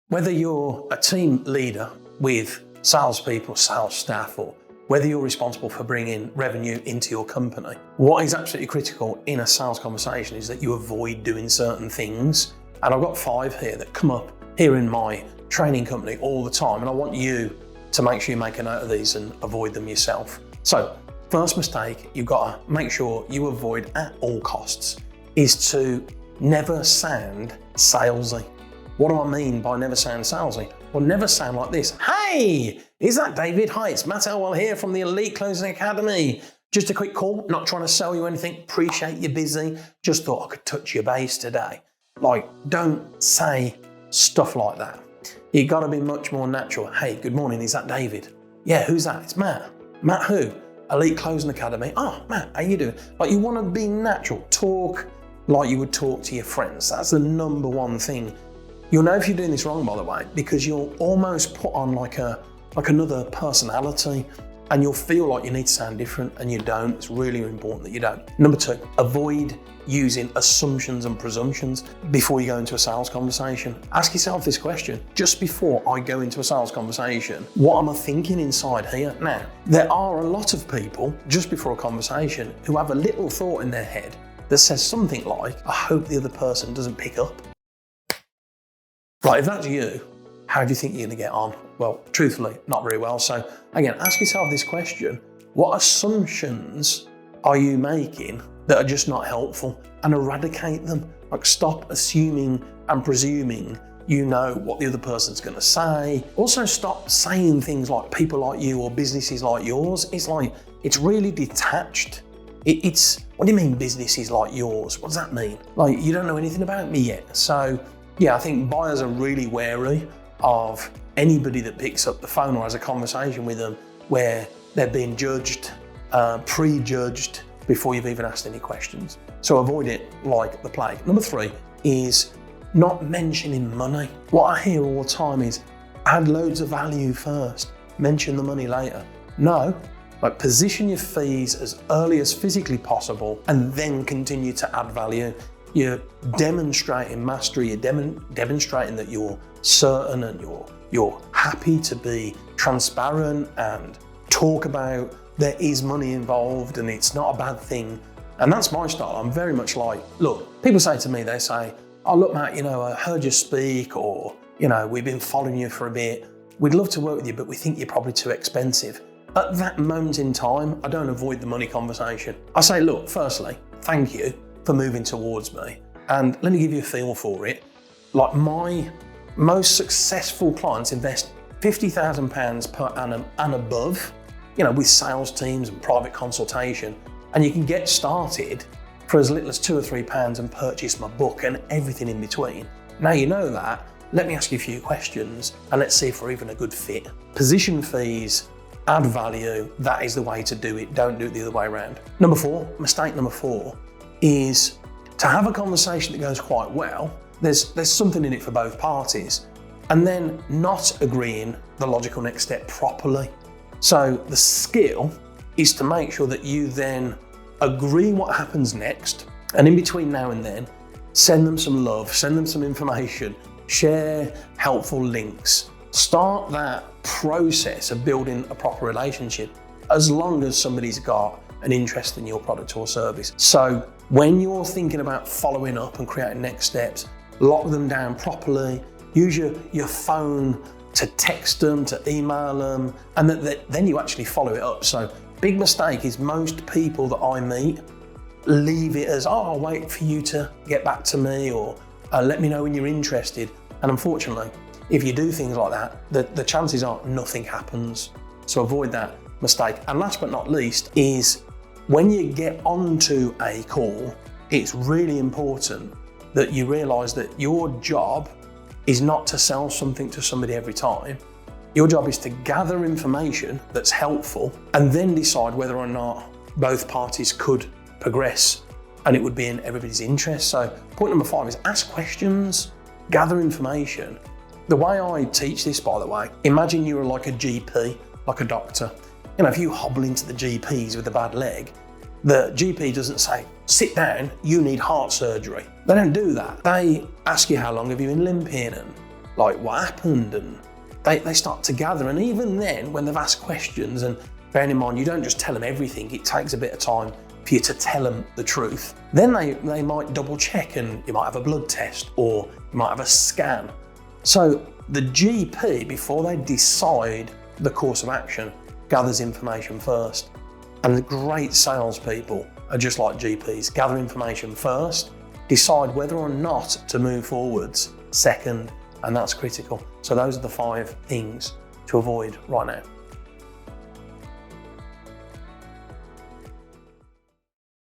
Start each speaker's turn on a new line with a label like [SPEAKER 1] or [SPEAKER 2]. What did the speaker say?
[SPEAKER 1] Whether you're a team leader with salespeople, sales staff, or whether you're responsible for bringing revenue into your company, what is absolutely critical in a sales conversation is that you avoid doing certain things. And I've got 5 here that come up here in my training company all the time, and I want you to make sure you make a note of these and avoid them yourself. So, first mistake you've got to make sure you avoid at all costs is to never sound salesy. What do I mean by never sound salesy? Well, never sound like this. Hey, is that David? Hi, it's Matt Elwell here from the Elite Closing Academy. Just a quick call, not trying to sell you anything. Appreciate you're busy. Just thought I could touch your base today. Like, don't say stuff like that. You got to be much more natural. Hey, good morning, is that David? Yeah, who's that? It's Matt. Matt who? Elite Closing Academy. Oh, Matt, how you doing? Like, you want to be natural. Talk like you would talk to your friends. That's the number one thing. You'll know if you're doing this wrong, by the way, because you'll almost put on like another personality, and you'll feel like you need to sound different, and you don't. It's really important that you don't. Number 2, avoid using assumptions and presumptions before you go into a sales conversation. Ask yourself this question: just before I go into a sales conversation, what am I thinking inside here? Now, there are a lot of people just before a conversation who have a little thought in their head that says something like, I hope the other person doesn't pick up. Right, if that's you, how do you think you're going to get on? Well, truthfully, not very well. So again, ask yourself this question: what assumptions are you making that are just not helpful, and eradicate them? Like, stop assuming and presuming you know what the other person's going to say. Also, stop saying things like people like you or businesses like yours. It's really detached. What do you mean businesses like yours? What does that mean? Like, you don't know anything about me yet. So yeah, I think buyers are really wary of anybody that picks up the phone or has a conversation with them where they're being judged, prejudged before you've even asked any questions. So avoid it like the plague. Number 3 is not mentioning money. What I hear all the time is add loads of value first, mention the money later. No, like, position your fees as early as physically possible and then continue to add value. You're demonstrating mastery, you're demonstrating that you're certain and you're happy to be transparent and talk about there is money involved and it's not a bad thing. And that's my style. I'm very much like, look, people say to me, they say, oh, look, Matt, I heard you speak, or, we've been following you for a bit. We'd love to work with you, but we think you're probably too expensive. At that moment in time, I don't avoid the money conversation. I say, look, firstly, thank you for moving towards me. And let me give you a feel for it. Like, my most successful clients invest £50,000 per annum and above, with sales teams and private consultation. And you can get started for as little as £2 or £3 and purchase my book and everything in between. Now you know that, let me ask you a few questions and let's see if we're even a good fit. Position fees, add value, that is the way to do it. Don't do it the other way around. Mistake number 4 is to have a conversation that goes quite well. There's something in it for both parties, and then not agreeing the logical next step properly. So the skill is to make sure that you then agree what happens next, and in between now and then, send them some love, send them some information, share helpful links. Start that process of building a proper relationship as long as somebody's got an interest in your product or service. So when you're thinking about following up and creating next steps, lock them down properly. Use your phone to text them, to email them, and then you actually follow it up. So big mistake is most people that I meet leave it as, oh, I'll wait for you to get back to me, or let me know when you're interested. And unfortunately, if you do things like that, the chances are nothing happens. So avoid that mistake. And last but not least is when you get onto a call, it's really important that you realize that your job is not to sell something to somebody every time. Your job is to gather information that's helpful and then decide whether or not both parties could progress and it would be in everybody's interest. So point number 5 is ask questions, gather information. The way I teach this, by the way, imagine you were like a GP, like a doctor. If you hobble into the GPs with a bad leg, the GP doesn't say, sit down, you need heart surgery. They don't do that. They ask you how long have you been limping and like what happened, and they start to gather. And even then, when they've asked questions, and bearing in mind, you don't just tell them everything, it takes a bit of time for you to tell them the truth. Then they might double check, and you might have a blood test, or you might have a scan. So the GP, before they decide the course of action, gathers information first. And the great salespeople are just like GPs, gather information first, decide whether or not to move forwards second, and that's critical. So those are the 5 things to avoid right now.